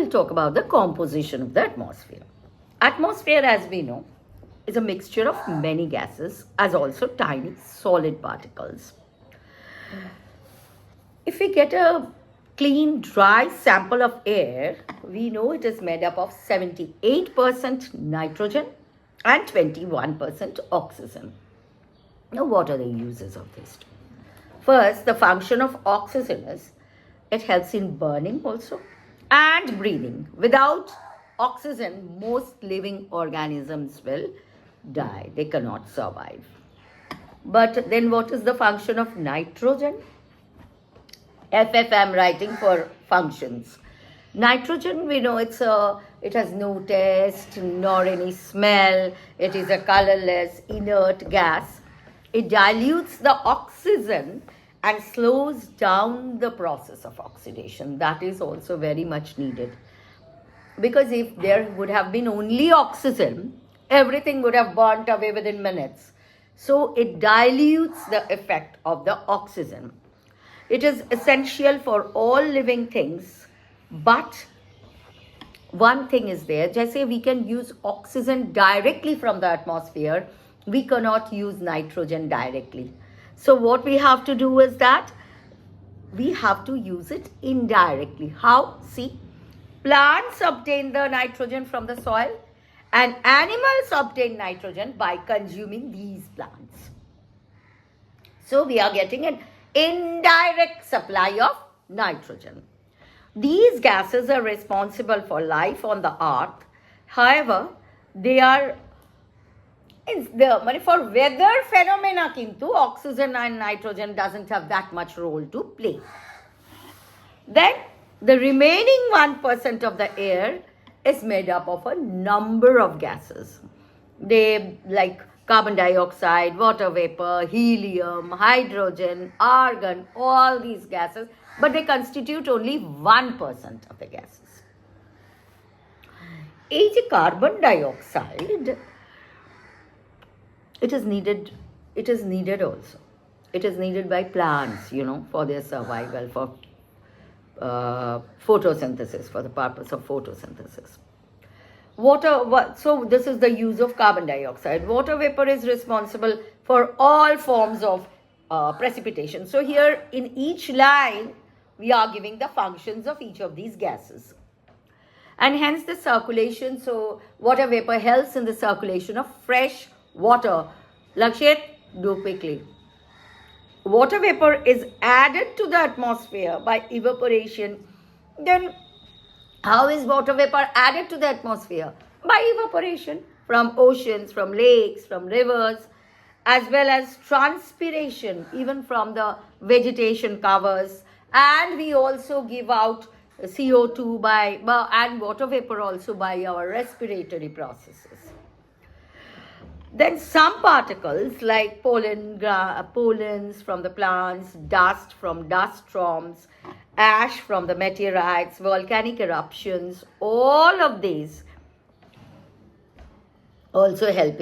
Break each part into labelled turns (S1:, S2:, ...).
S1: we'll talk about the composition of the atmosphere. Atmosphere, as we know, is a mixture of many gases as also tiny solid particles. If we get a clean, dry sample of air, we know it is made up of 78% nitrogen and 21% oxygen. Now, what are the uses of this? First, the function of oxygen is it helps in burning also and breathing. Without oxygen, most living organisms will die. They cannot survive. But then what is the function of nitrogen? FF, I'm writing for functions. Nitrogen, we know it has no taste nor any smell. It is a colorless, inert gas. It dilutes the oxygen and slows down the process of oxidation. That is also very much needed. Because if there would have been only oxygen, everything would have burnt away within minutes. So it dilutes the effect of the oxygen. It is essential for all living things, but one thing is there, just say we can use oxygen directly from the atmosphere, we cannot use nitrogen directly. So what we have to do is that we have to use it indirectly. How? See, plants obtain the nitrogen from the soil and animals obtain nitrogen by consuming these plants. So we are getting an indirect supply of nitrogen. These gases are responsible for life on the earth. However, they are for weather phenomena kintu oxygen and nitrogen doesn't have that much role to play. Then the remaining 1% of the air is made up of a number of gases. They like carbon dioxide, water vapor, helium, hydrogen, argon, all these gases, but they constitute only 1% of the gases. Carbon dioxide, it is needed also. It is needed by plants, for their survival, for photosynthesis, for the purpose of photosynthesis. So this is the use of carbon dioxide. Water vapor is responsible for all forms of precipitation. So here in each line, we are giving the functions of each of these gases. And hence the circulation, so water vapor helps in the circulation of fresh water. Lakshit, do quickly. Water vapor is added to the atmosphere by evaporation. Then how is water vapor added to the atmosphere? By evaporation from oceans, from lakes, from rivers, as well as transpiration, even from the vegetation covers. And we also give out CO2 and water vapor also by our respiratory processes. Then some particles like pollens from the plants, dust from dust storms, ash from the meteorites, volcanic eruptions, all of these also help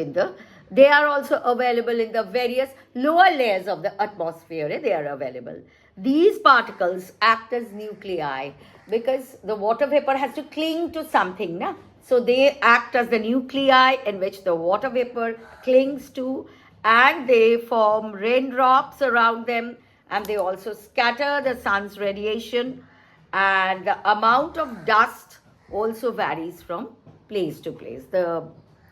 S1: they are also available in the various lower layers of the atmosphere. They are available. These particles act as nuclei because the water vapor has to cling to something, na? So they act as the nuclei in which the water vapor clings to, and they form raindrops around them, and they also scatter the sun's radiation, and the amount of dust also varies from place to place.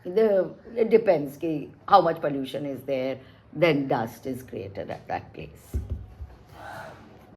S1: It depends how much pollution is there, then dust is created at that place.